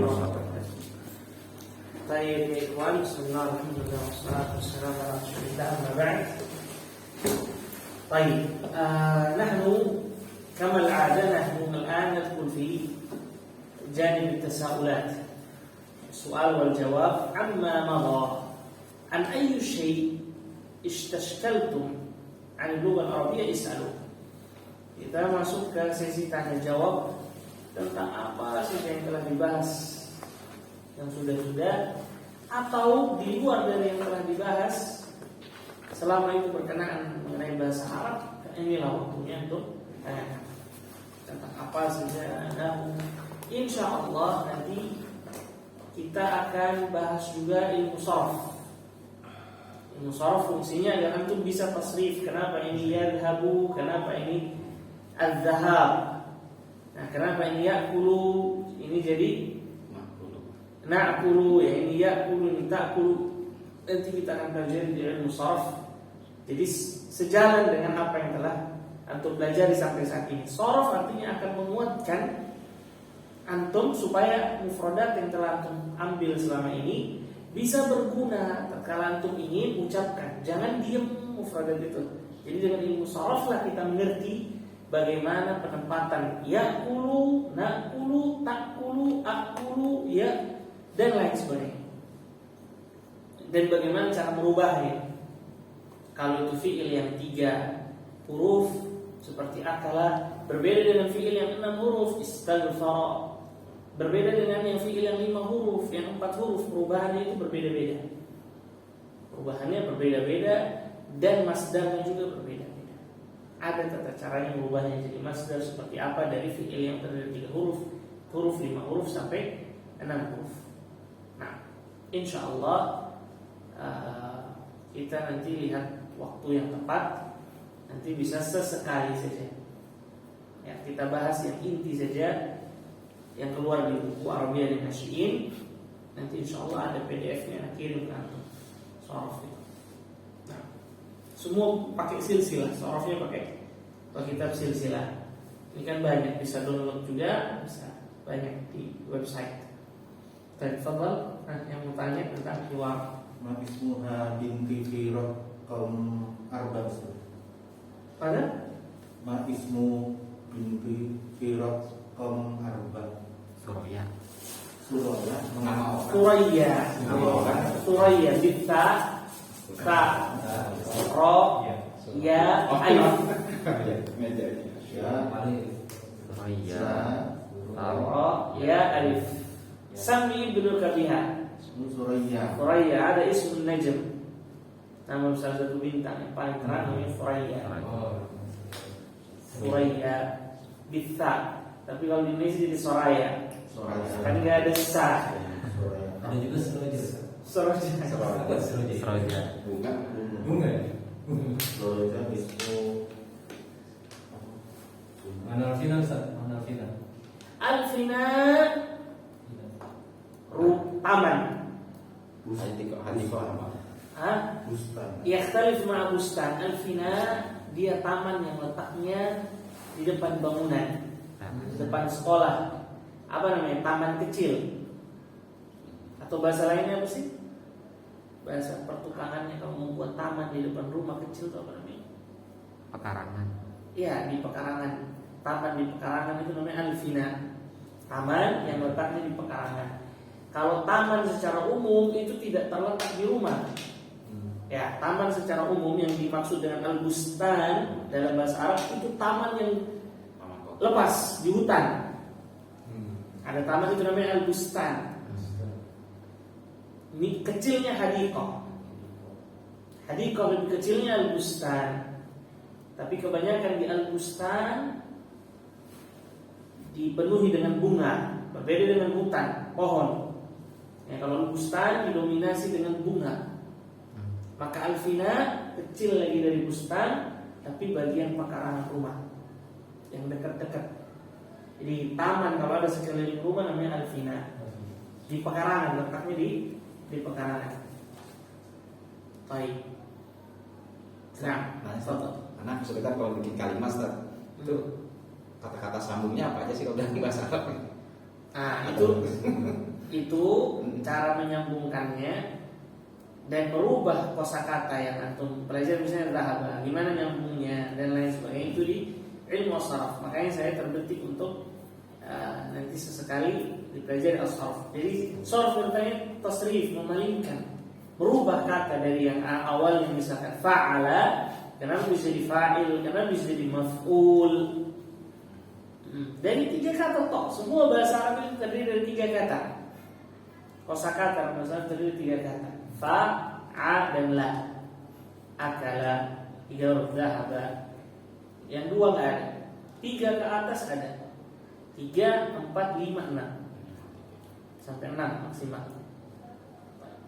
warahmatullahi wabarakatuh. Baik, ikhwan, bismillah, alhamdulillah, wassalatu wassalamu ala rasulillah, amma ba'd. Baik, nahnu kama al-'ada nahnu al-an nadkhul fi janib at-tasa'ulat. Soal wal jawab amma madha. An ayyu syai' istashkaltum 'an al-lugha al-arabiyyah is'alu. Kita masuk ke sesi tanya jawab tentang apa saja yang telah dibahas, yang sudah-sudah atau di luar dari yang telah dibahas, selama itu berkenaan mengenai bahasa Arab. Inilah waktunya untuk tanya tentang apa saja. Dan insya Allah nanti kita akan bahas juga ilmu sharaf. Ilmu sharaf fungsinya agar antum bisa tasrif. Kenapa ini yadhabu, kenapa ini al-dhahab. Nah, kenapa ini ya'kulu, ini jadi na'kulu, ya ini ya'kulu, ini ta'kulu. Nanti kita akan pelajari di ilmu sharaf. Jadi sejalan dengan apa yang telah antum pelajari sampai saat ini. Sharaf artinya akan menguatkan antum supaya mufradat yang telah antum ambil selama ini bisa berguna tatkala antum ingin ucapkan. Jangan diam mufradat itu. Jadi dengan ilmu sharaf lah kita mengerti bagaimana penempatan ya'kulu, na'kulu, ta'kulu, akulu, ya, dan lain sebagainya. Dan bagaimana cara merubahnya. Kalau itu fi'il yang 3 huruf seperti akala, berbeda dengan fi'il yang 6 huruf istaghfara. Berbeda dengan yang fi'il yang 5 huruf, yang 4 huruf, perubahannya itu berbeda-beda. Perubahannya berbeda-beda dan masdarnya juga berbeda. Ada tata caranya merubahnya jadi masdar seperti apa dari fi'il yang terdiri 3 huruf, 5 huruf sampai 6 huruf. Nah, insya Allah kita nanti lihat waktu yang tepat, nanti bisa sesekali saja. Ya, kita bahas yang inti saja, yang keluar di buku Arabiyah dan Nasyi'in. Nanti insya Allah ada PDF-nya, kirim ke antum. Sharaf itu. Nah, semua pakai silsilah, sharafnya pakai kitab silsilah. Ini kan banyak, bisa download juga, bisa banyak di website. Dan fadhal, yang mau tanya tentang keluar. Ma'ismuha binti Firot kaum Arba. Pada? Ma'ismu binti Firot kaum Arba. Suraya. Suraya bitta ta ro ya alif. Suraya. Ro ya alif. Sami ibnu kabiha. Suraya ada ismun najm. Nama salah satu bintang yang paling terang namanya Suraya. Suraya bitta. Tapi kalau di Indonesia jadi Soraya. Kan nggak ada sa. Ada juga Seroja. Suraya. Bunga. Seroja ismu Manalfina Ustaz, Manalfina. Alfina taman. Hah? Bustan. Yakhtalif ma'a bustan. Alfina dia taman yang letaknya di depan bangunan, di depan sekolah. Apa namanya? Taman kecil. Atau bahasa lainnya apa sih? Bahasa pertukangannya kalau membuat taman di depan rumah kecil itu apa namanya? Pekarangan. Iya, di pekarangan. Taman di pekarangan itu namanya alfina. Taman yang letaknya di pekarangan. Kalau taman secara umum itu tidak terletak di rumah. Ya, taman secara umum yang dimaksud dengan al-bustan dalam bahasa Arab itu taman yang lepas di hutan. Ada taman itu namanya al-bustan. Ini kecilnya hadiqah. Hadiqah lebih kecilnya al-bustan. Tapi kebanyakan di al-bustan dipenuhi dengan bunga, berbeda dengan hutan, pohon. Ya, kalau bustan didominasi dengan bunga. Maka alfina kecil lagi dari bustan, tapi bagian pekarangan rumah yang dekat-dekat. Jadi taman kalau ada sekeliling rumah namanya alfina. Di pekarangan, letaknya di pekarangan. Baik. Nah, Karena sebentar kalau bikin kalimat Ustaz, itu kata-kata sambungnya apa aja sih kalau dalam bahasa Arab? Nah, itu cara menyambungkannya dan merubah kosakata yang antum pelajari, misalnya dhahaba, gimana nyambungnya dan lain sebagainya, itu di ilmu as-sarf. Makanya saya terbetik untuk nanti sesekali dipelajari as-sarf. Jadi sarf berarti tasrif, memalingkan, merubah kata dari yang awalnya misalkan fa'ala, kenapa bisa jadi fa'il, kenapa bisa jadi maf'ul. Dari 3 kata toh, semua bahasa Arab itu terdiri dari 3 kata. Kosakata bahasa Arab terdiri dari 3 kata. Fa, a, dan la. Akala, 3 huruf, dhahaba. Yang 2 nggak ada. 3 ke atas ada. 3, 4, 5, 6. Sampai 6 maksimal.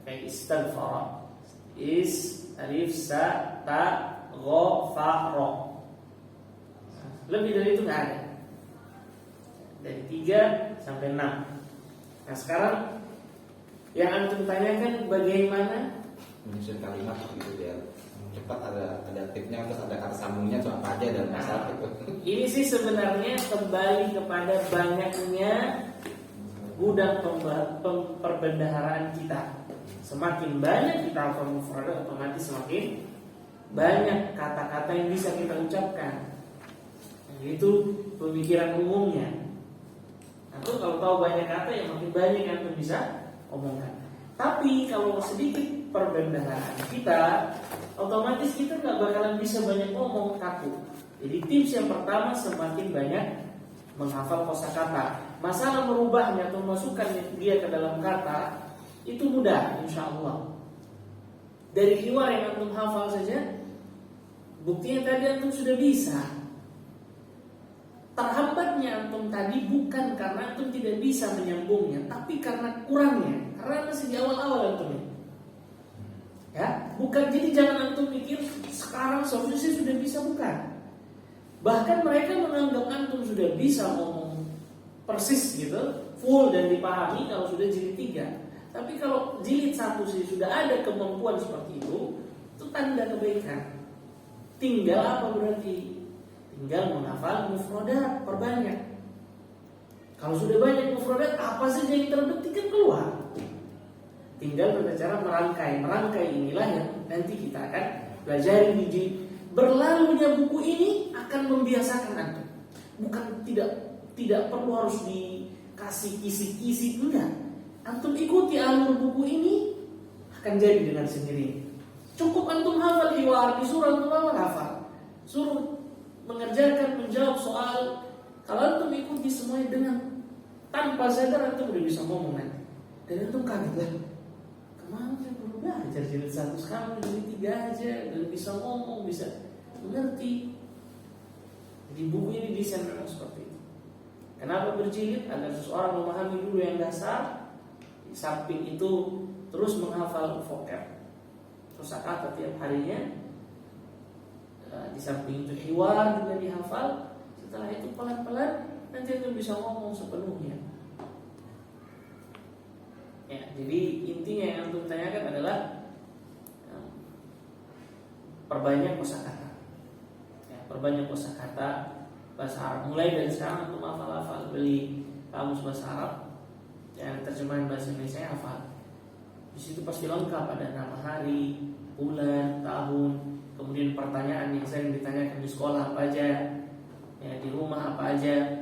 Kayak istighfar. Alif, sa, ta, gha, fa, ro. Lebih dari itu nggak ada. Dari 3 sampai 6. Nah sekarang yang antum tanyakan bagaimana menyusun kalimat gitu biar cepat, ada tipnya, terus ada kata sambungnya atau apa aja dan masalah itu. Ini sih sebenarnya kembali kepada banyaknya gudang perbendaharaan kita. Semakin banyak kita hafal mufradat, otomatis semakin banyak kata-kata yang bisa kita ucapkan. Itu pemikiran umumnya. Atau kalau tahu banyak kata, yang makin banyak yang antum bisa omongkan. Tapi kalau sedikit perbendaharaan kita, otomatis kita nggak bakalan bisa banyak ngomong, kaku. Jadi tips yang pertama, semakin banyak menghafal kosakata. Masalah merubahnya atau masukkan dia ke dalam kata itu mudah, insya Allah. Dari hiwar yang antum hafal saja, buktinya tadi antum sudah bisa. Terhambatnya antum tadi bukan karena antum tidak bisa menyambungnya, tapi karena kurangnya, karena masih di awal-awal antum. Ya, bukan. Jadi jangan antum mikir sekarang seharusnya sudah bisa, bukan. Bahkan mereka menganggap antum sudah bisa ngomong persis gitu, full dan dipahami kalau sudah jilid 3. Tapi kalau jilid 1 sih sudah ada kemampuan seperti itu tanda kebaikan. Tinggal apa berarti? Tinggal menghafal mufradat, perbanyak. Kalau sudah banyak mufradat, apa saja yang terbetik kan keluar. Tinggal pada cara merangkai. Merangkai inilah yang nanti kita akan pelajari di berlalunya buku ini akan membiasakan antum. Bukan tidak perlu harus dikasih kisi-kisi, enggak. Antum ikuti alur buku ini akan jadi dengan sendirinya. Cukup antum hafal hiwar, disuruh antum hafal. Suruh mengerjakan, menjawab soal. Kalau antum ikuti semuanya dengan tanpa sadar, antum udah bisa ngomong nanti. Dan antum kaget lah. Kemana saya perlu belajar jilid 1, sekarang jilid 3 aja, dan bisa ngomong, bisa mengerti. Jadi buku ini desain memang seperti itu. Kenapa berjilid? Agar seseorang memahami dulu yang dasar, di samping itu terus menghafal vokal, kosakata tiap harinya. Di samping itu hiwar juga dihafal. Setelah itu pelan-pelan nanti itu bisa ngomong sepenuhnya. Ya, jadi intinya yang antum tanyakan adalah perbanyak kosakata. Ya, perbanyak kosakata bahasa Arab. Mulai dari sekarang antum hafal-hafal, beli kamus bahasa Arab, yang terjemahan bahasa Indonesia hafal. Di situ pasti lengkap, ada nama hari, bulan, tahun, kemudian pertanyaan yang sering ditanyakan di sekolah apa aja, ya, di rumah apa aja,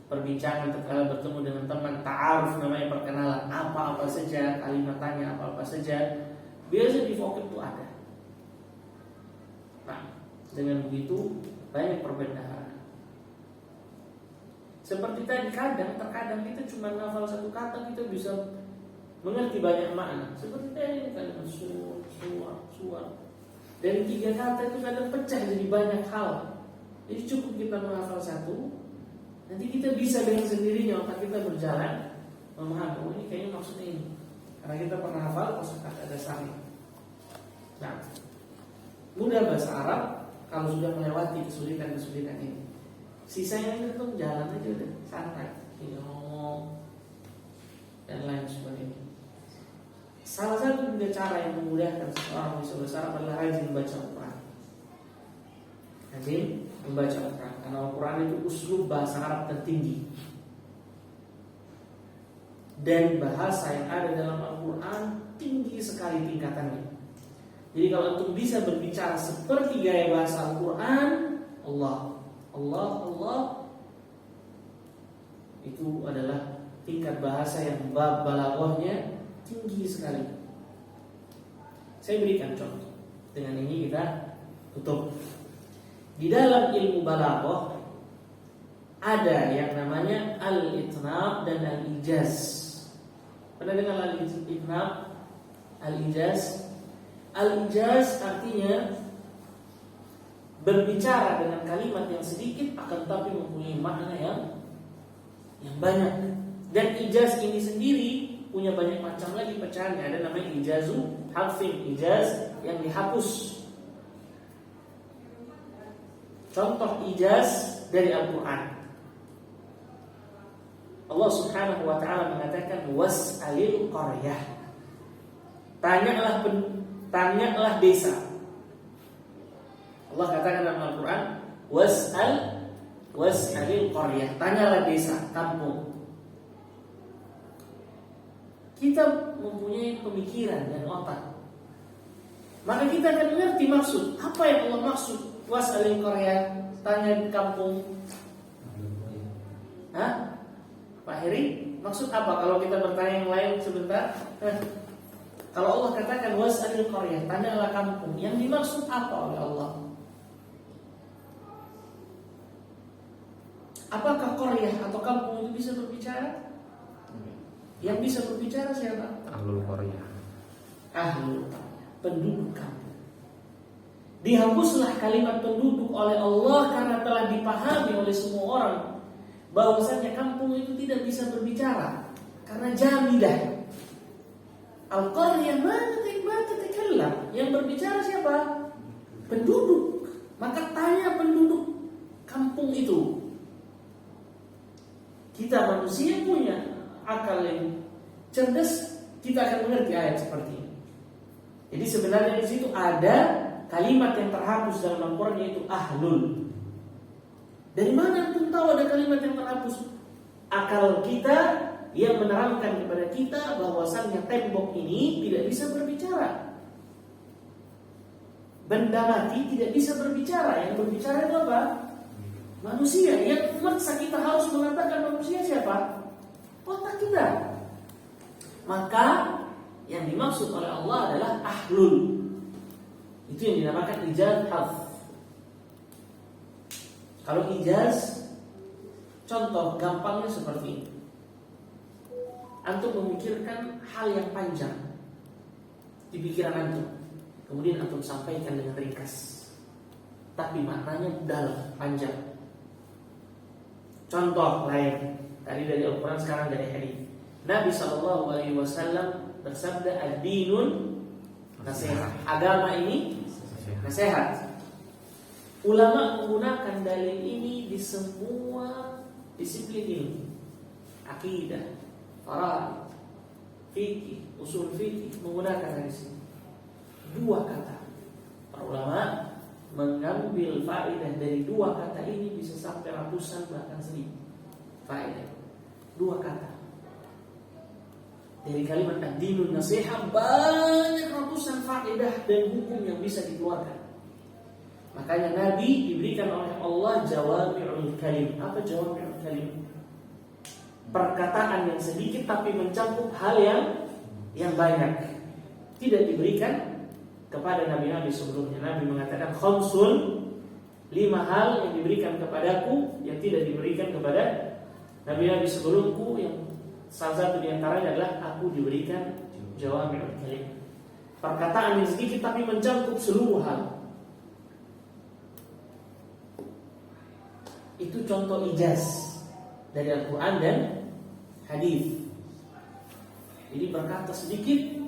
perbincangan tatkala bertemu dengan teman, ta'aruf namanya perkenalan, apa-apa saja, kalimat tanya apa-apa saja, biasa di vokab itu ada. Nah, dengan begitu banyak perbendaharaan. Seperti tadi, terkadang kita cuma hafal satu kata, kita bisa mengerti banyak makna. Seperti tadi kalimat suar. Dari 3 kata itu kadang pecah jadi banyak hal. Jadi cukup kita menghafal satu, nanti kita bisa dengan sendirinya otak kita berjalan memahami, oh ini kayaknya maksudnya ini, karena kita pernah hafal kosakata dasarnya. Nah, mudah bahasa Arab kalau sudah melewati kesulitan-kesulitan ini. Sisanya itu jalan aja udah santai, tinggal ngomong dan lain sebagainya. Salah satu juga cara yang memudahkan seseorang bisa bahasa Arab adalah rajin membaca Al-Quran. Rajin membaca Al-Quran, karena Al-Quran itu uslub bahasa Arab tertinggi. dan bahasa yang ada dalam Al-Quran tinggi sekali tingkatannya. Jadi kalau untuk bisa berbicara seperti gaya bahasa Al-Quran, Allah itu adalah tingkat bahasa yang balaghahnya tinggi sekali. Saya berikan contoh. Dengan ini kita tutup. Di dalam ilmu balaghah ada yang namanya al-itnab dan al-ijaz. Pernah dengar al-itnab, al-ijaz? Al-ijaz artinya berbicara dengan kalimat yang sedikit akan tapi mempunyai makna yang banyak. Dan ijaz ini sendiri punya banyak macam lagi pecahannya. Ada namanya ijazu harfin, ijaz yang dihapus. Contoh ijaz dari Al-Quran. Allah Subhanahu wa ta'ala mengatakan was'alil qaryah. Tanyalah desa. Allah katakan dalam Al-Quran was'alil qaryah. Tanyalah desa, kampung. Kita mempunyai pemikiran dan otak, maka kita akan mengerti maksud. Apa yang Allah maksud was'alil qaryah, tanya di kampung. Hah? Pak Heri, maksud apa kalau kita bertanya yang lain sebentar? Kalau Allah katakan was'alil qaryah, tanyalah kampung, yang dimaksud apa oleh Allah? Apakah qaryah atau kampung itu bisa berbicara? Yang bisa berbicara siapa? Ahlul qaryah. Ahlul qaryah, penduduk kampung. Dihapuslah kalimat penduduk oleh Allah karena telah dipahami oleh semua orang bahwasanya kampung itu tidak bisa berbicara karena jamidah. Al-qaryah ma tatakallam, yang berbicara siapa? Penduduk. Maka tanya penduduk kampung itu. Kita manusia punya akal yang cerdas, kita akan mengerti ayat seperti ini. Jadi sebenarnya di situ ada kalimat yang terhapus dalam Al-Quran, yaitu ahlul. Dari mana pun tahu ada kalimat yang terhapus? Akal kita yang menerangkan kepada kita bahwasannya tembok ini tidak bisa berbicara. Benda mati tidak bisa berbicara. Yang berbicara itu apa? Manusia. Yang memaksa kita harus mengatakan manusia siapa? Otak kita. Maka yang dimaksud oleh Allah adalah ahlul. Itu yang dinamakan ijaz harf. Kalau ijaz, contoh gampangnya seperti ini. Antum memikirkan hal yang panjang di pikiran antum, kemudian antum sampaikan dengan ringkas, tapi maknanya dalam, panjang. Contoh lain, tadi dari Al-Quran, sekarang dari hadis. Nabi SAW bersabda, ad-dinun nasihat. Agama ini nasihat. Ulama menggunakan dalil ini di semua disiplin ilmu. Akidah, faraid, fikih, usul fikih, menggunakan hadis ini. Dua kata. Para ulama mengambil faedah dari dua kata ini bisa sampai ratusan bahkan 1000 faedah. Dua kata. Dari kalimat ad-dinun nasihat banyak ratusan faedah dan hukum yang bisa dikeluarkan. Makanya Nabi diberikan oleh Allah jawami'ul kalim. Apa jawami'ul kalim? Perkataan yang sedikit tapi mencakup hal yang banyak. Tidak diberikan kepada nabi-nabi sebelumnya. Nabi mengatakan khamsun, 5 hal yang diberikan kepadaku yang tidak diberikan kepada nabi-nabi sebelumku. Yang salah satu di antaranya adalah aku diberikan jawami'ul kalim. Perkataan yang sedikit tapi mencakup seluruh hal. Itu contoh ijaz dari Al-Quran dan hadis. Jadi berkata sedikit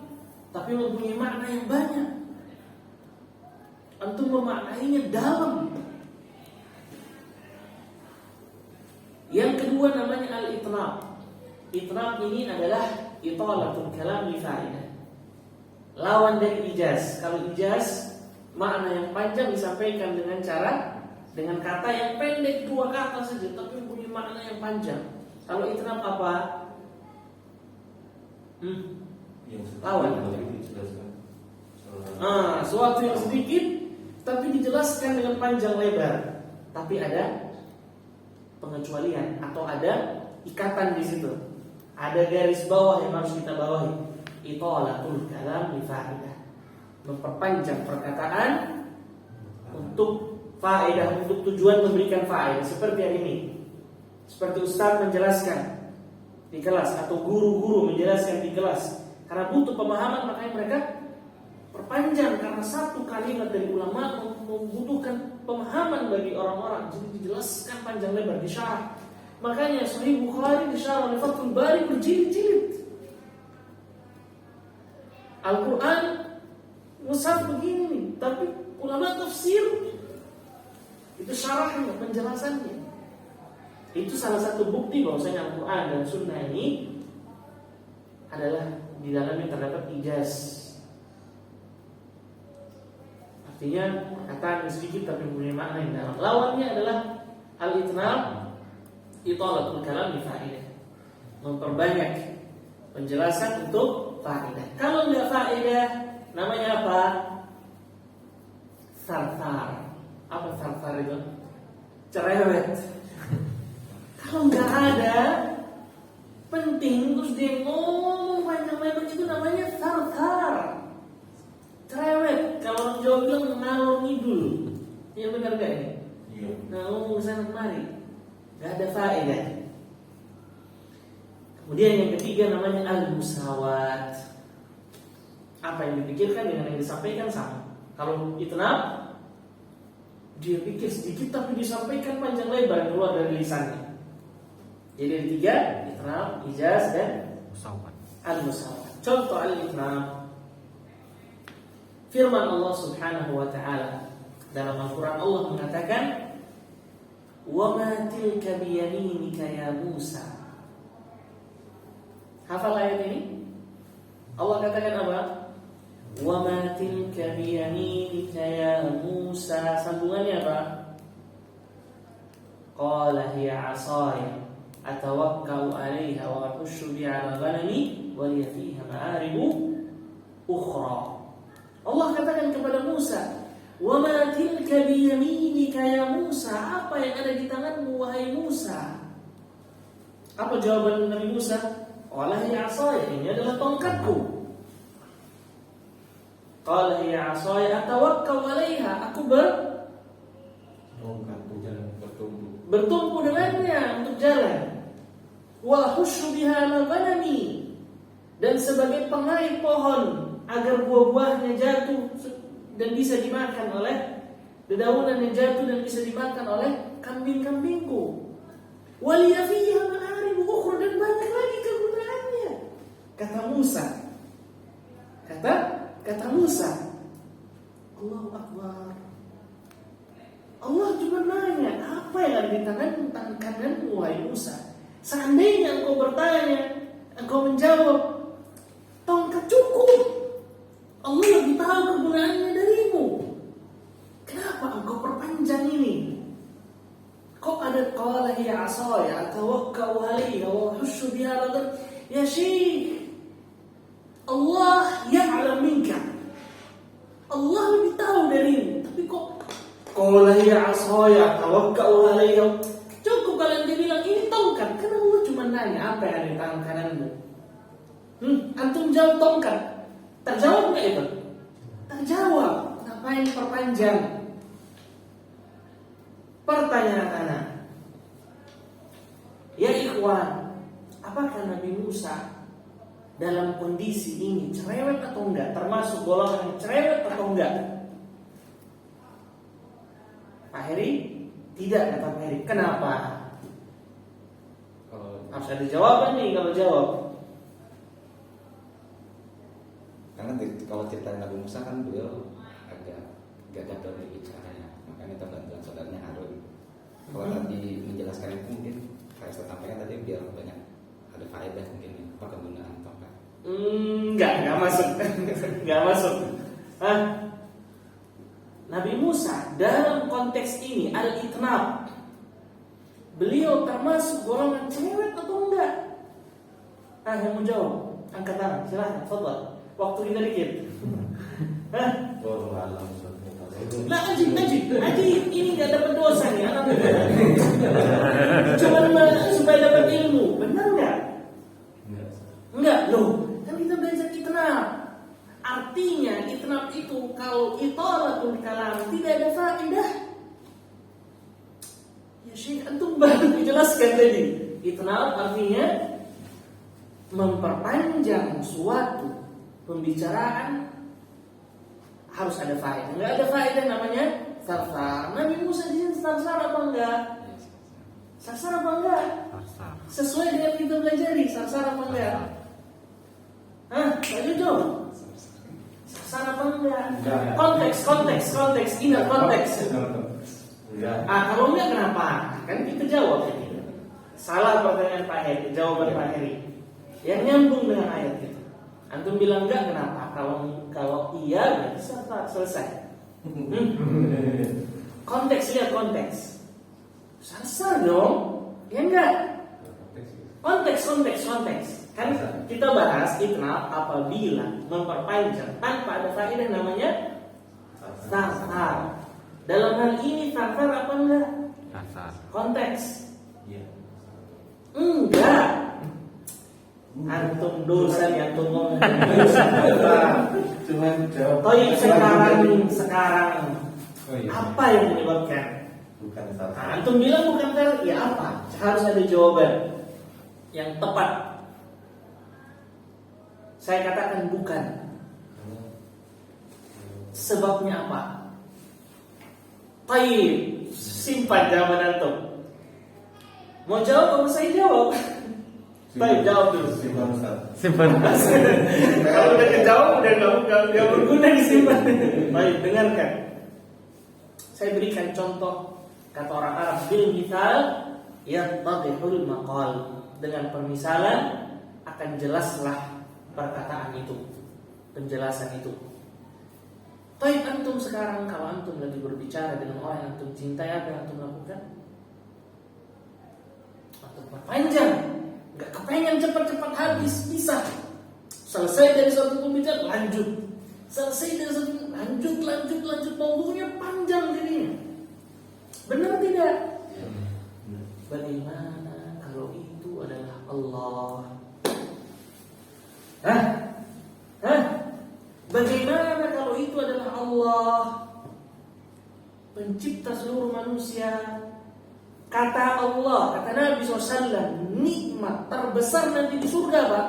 tapi mempunyai makna yang banyak. Antum memaknainya dalam. Yang kedua namanya al-itnab. Itnab ini adalah italatul kalam li fa'idah. Lawan dari ijaz. Kalau ijaz makna yang panjang disampaikan dengan kata yang pendek, 2 kata saja tapi punya makna yang panjang. Kalau itnab apa? Yang Lawan. tadi dijelaskan. Suatu yang sedikit tapi dijelaskan dengan panjang lebar, tapi ada pengecualian atau ada ikatan di situ. Ada garis bawah yang harus kita bawahi. Italatul kalam li faedah. Memperpanjang perkataan untuk faedah, untuk tujuan memberikan faedah. Seperti yang ini. Seperti ustaz menjelaskan di kelas atau guru-guru menjelaskan di kelas. Karena butuh pemahaman, makanya mereka perpanjang, karena satu kalimat dari ulama membutuhkan pemahaman bagi orang-orang. Jadi dijelaskan panjang lebar, disyarah. Makanya Sahih Bukhari disyarah oleh Fathul Bari berjilid-jilid. Al-Quran mushaf begini nih, tapi ulama tafsir itu syarahnya, penjelasannya. Itu salah satu bukti bahwasanya Al-Quran dan Sunnah ini adalah di dalamnya terdapat ijaz. Artinya perkataan yang sedikit tapi mempunyai makna yang dalam. Lawannya adalah al-itnab, italatul kalam bi faedah. Memperbanyak penjelasan untuk faedah. Kalau enggak faedah, namanya apa? Sarfar. Apa sarfar itu? Cerewet. Kalau enggak ada penting terus dia ngomong panjang lebar, itu namanya sarfar. Cerewet. Kalau orang Jawa bilang ngalor ngidul. Iya benar gak ini? Iya. Ngomong sana kemari, gak ada faedah. Kemudian yang ketiga namanya al-musawat. Apa yang dipikirkan dengan yang disampaikan sama. Kalau itnab, dia pikir sedikit tapi disampaikan panjang lebar keluar dari lisannya. Jadi ada tiga, itnab, ijaz, dan Musawat. al-musawat. Contoh al-itnab, firman Allah Subhanahu wa ta'ala dalam Al-Quran, Allah mengatakan, "Wa ma tilka biyaminika ya Musa." Hafal ayat ini? Allah katakan apa? "Wa ma tilka biyaminika ya Musa." Sambungannya apa? Qala hiya 'asaya atawakkau 'alaiha wa ahussu biha 'ala ghanami wa liya fiha ma'aribu ukhra. Allah katakan kepada Musa, "Wa ma tilka biyaminika ya Musa." Apa yang ada di tanganmu wahai Musa? Apa jawaban Nabi Musa? Qala hiya 'asaya, ini adalah tongkatku. Qala hiya 'asaya atawakkau 'alaiha, aku bertumpu dengannya untuk jalan. Wa husyu biha 'ala ghanami, dan sebagai pengair pohon agar buah-buahnya jatuh dan bisa dimakan oleh dedaunan yang jatuh dan bisa dimakan oleh kambing-kambingku. Waliya fiha ma'arib ukhra, dan banyak lagi kegunaannya. Kata Musa. Kata Musa. Allahu Akbar. Allah cuma nanya, apa yang ada di tangan kananmu wahai Musa? Seandainya engkau bertanya, engkau menjawab, tongkat cukup. Allah lebih tahu kegunaannya darimu. Kenapa engkau perpanjang ini? Kok ada qala hiya 'asaya atawakkau 'alaiha wa ahussu biha 'ala. Ya Syekh, Allah ya'lam minka. Allah lebih tahu darimu. Tapi kok qala hiya 'asaya atawakkau 'alaiha. Cukup kalian dia bilang ini tongkat. Karena Allah cuma nanya apa yang ada di tangan kananmu. Antum jawab tongkat. Terjawab nggak itu? Terjawab. Ngapain perpanjang? Pertanyaan anak. Ya ikhwan, apakah Nabi Musa dalam kondisi ini cerewet atau enggak? Termasuk golongan cerewet atau enggak? Pak Heri? Tidak, kata Pak Heri. Kenapa? Harus ada jawaban nih kalau jawab. Karena kalau cerita Nabi Musa kan beliau agak gagap dalam berbicaranya, makanya minta bantuan saudaranya Harun. Kalau tadi menjelaskan itu mungkin kayak saya sampaikan tadi biar banyak ada faedah mungkin ya, apa kegunaan tongkat. Enggak masuk. Enggak masuk. Nabi Musa dalam konteks ini al-itnab, beliau termasuk golongan cerewet atau enggak? Yang mau jawab? Angkat tangan, silahkan, fadhal. Waktu kita dikit. Hah? Wallahu a'lam. Lah Aji, ini nggak dapat dosa nih anak muda. Cuma supaya dapat ilmu, benar nggak? Enggak, loh. Kan kita belajar itnab. Artinya itnab itu kalau italatul kalam tidak ada faedah. Ya Syekh, antum baru menjelaskan tadi. Itnab artinya memperpanjang suatu pembicaraan harus ada faedah. Enggak ada faedah namanya sarsar. Nabi Musa di sini sarsar apa enggak? Sarsar apa enggak? Sarsar. Sesuai dengan kita pelajari, sarsar apa enggak? Hah? Pak Jojo? Sarsar apa enggak? Konteks, ingat konteks. Enggak. Kalau enggak kenapa? Kan kita jawab ini. Salah pertanyaan Pak Heri, jawaban Pak Heri. Yang nyambung dengan ayat itu. Antum bilang enggak kenapa? Kalau iya berarti selesai. Konteks, lihat konteks. Sarsar dong. Ya enggak? Konteks. Kan kita bahas itnab apabila memperpanjang tanpa ada faedah namanya sarsar. Dalam hal ini sarsar apa enggak? Sarsar. Konteks. Iya. Enggak. Antum dosa nih, antum ngomong dosa. Cuman jawab. Toib sekarang Oh, iya. apa yang menyebabkan? Bukan Nah, salah. antum bilang bukan karena ya apa? Harus ada jawaban yang tepat. Saya katakan bukan. Sebabnya apa? Toib, simpan jawaban antum. Mau jawab apa saya jawab? Baik, jawab dulu. Simpan Ustaz. Simpan. Kalau udah kejawab udah nggak berguna disimpan. Baik, dengarkan. Saya berikan contoh kata orang Arab bil misal yattadihul maqal. Dengan permisalan akan jelaslah perkataan itu, penjelasan itu. Taib antum sekarang kalau antum lagi berbicara dengan orang yang antum cintai, apa yang antum lakukan? Antum perpanjang. Gak kepengen cepat-cepat habis, bisa. Selesai dari satu pembicaraan, lanjut. Selesai dari satu, lanjut. Maunya panjang jadinya. Benar tidak? Bagaimana kalau itu adalah Allah? Hah? Bagaimana kalau itu adalah Allah, pencipta seluruh manusia? Kata Allah, kata Nabi SAW, nikmat terbesar nanti di surga apa?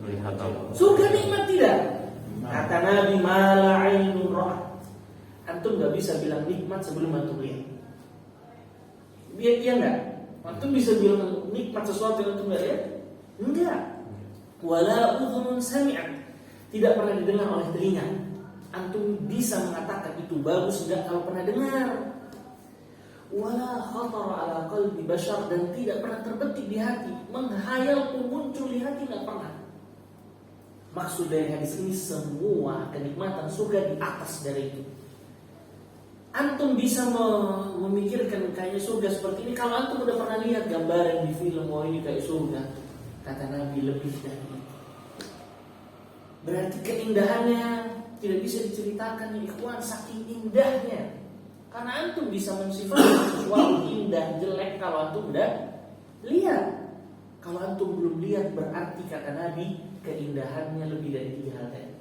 Melihat Allah. Surga nikmat tidak? Kata Nabi, mala ainun ra'at. Antum gak bisa bilang nikmat sebelum antum lihat. Iya enggak? Antum bisa bilang nikmat sesuatu yang antum gak lihat? Enggak. Wala udhunun sami'at. Tidak pernah didengar oleh telinga. Antum bisa mengatakan itu bagus enggak kalau pernah dengar. Wala khatar ala qalbi bashar, dan tidak pernah terbetik di hati. Menghayal pun muncul di hati enggak pernah. Maksud dari hadis ini semua kenikmatan surga di atas dari itu. Antum bisa memikirkan kayaknya surga seperti ini kalau antum udah pernah lihat gambaran di film, oh ini kayak surga. Kata Nabi lebih dari itu. Berarti keindahannya tidak bisa diceritakan ya ikhwan, saking indahnya. Karena antum bisa mensifatkan sesuatu indah jelek kalau antum udah lihat. Kalau antum belum lihat berarti kata Nabi keindahannya lebih dari 3 hal tadi.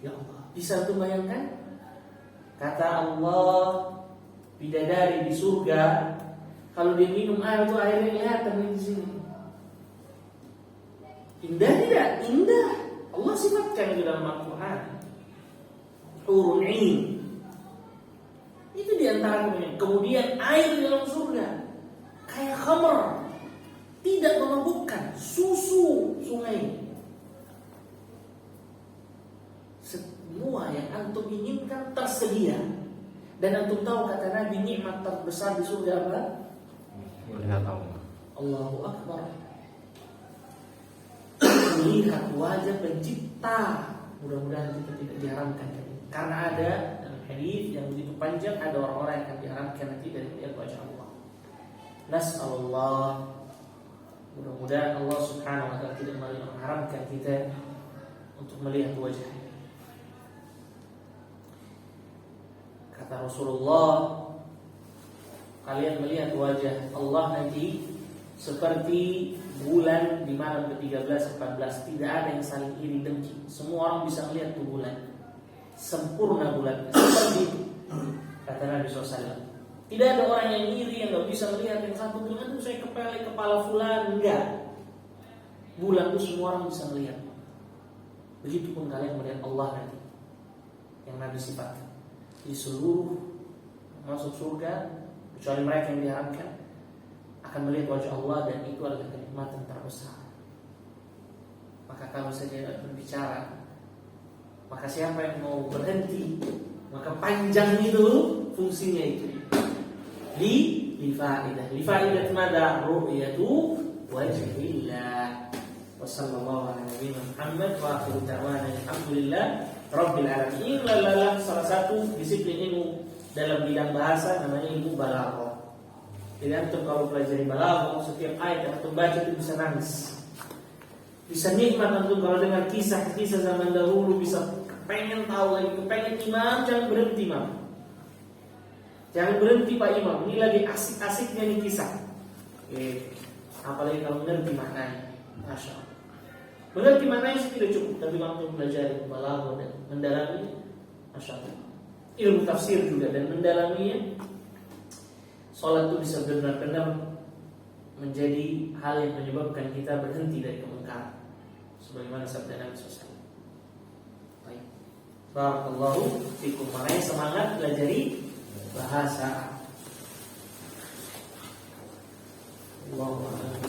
Ya Allah, bisa antum bayangkan? Kata Allah, bidadari di surga kalau dia minum air itu airnya kelihatan di sini. Indah tidak? Indah. Allah sifatkan di dalam Al-Quran. Hurun 'ain. Itu diantaranya. Kemudian air di dalam surga kayak khamr, tidak memabukkan, susu sungai. Semua yang antum inginkan tersedia. Dan antum tahu kata Nabi nikmat terbesar di surga apa? Melihat Allah. Allahu Akbar. Melihat wajah pencipta. Mudah-mudahan kita tidak diharamkan. Karena ada dalam hadis yang begitu panjang, ada orang-orang yang akan diharamkan nanti dari melihat wajah Allah. Nas'alullah Mudah-mudahan Allah Subhanahu wa taala tidak mengharamkan kita untuk melihat wajahnya. Kata Rasulullah, kalian melihat wajah Allah nanti seperti bulan di malam ke-13, 14. Tidak ada yang saling iri dengki. Semua orang bisa melihat tuh bulan. Sempurna bulan. Seperti itu. Kata Nabi SAW. Tidak ada orang yang iri yang gak bisa melihat yang satu bulan itu saya kepala fulan. Enggak. Bulan itu semua orang bisa melihat. Begitupun kalian melihat Allah nanti. Yang Nabi sifatkan. Di seluruh masuk surga, kecuali mereka yang diharapkan, akan melihat wajah Allah, dan itu adalah kenikmatan terbesar. Maka kalau saja berbicara, maka siapa yang mau berhenti, maka panjang itu fungsinya itu. Li faidah mada ru'yatu wajhillah. Wassallallahu ala nabiyina Muhammad wa akhiru da'wana alhamdulillah rabbil alamin. Inilah salah satu disiplin ilmu dalam bidang bahasa, namanya ilmu balaghah. Jadi antum kalau pelajari balaghah, setiap ayat yang antum baca itu bisa nangis. Bisa nikmat antum kalau dengar kisah-kisah zaman dahulu, bisa pengen tahu lagi, pengen imam, jangan berhenti imam. Jangan berhenti Pak Imam, ini lagi asik-asiknya nih kisah. Apalagi kalau mengerti maknanya, Masya Allah. Mengerti maknanya sih tidak cukup, tapi kalau antum pelajari balaghah dan mendalami, Masya Allah. Ilmu tafsir juga dan mendalaminya, sholat itu bisa benar-benar menjadi hal yang menyebabkan kita berhenti dari kemungkaran, sebagaimana sabda Nabi SAW. Baik, barakallahu fikum. Makanya semangat pelajari bahasa. Allahu a'lam.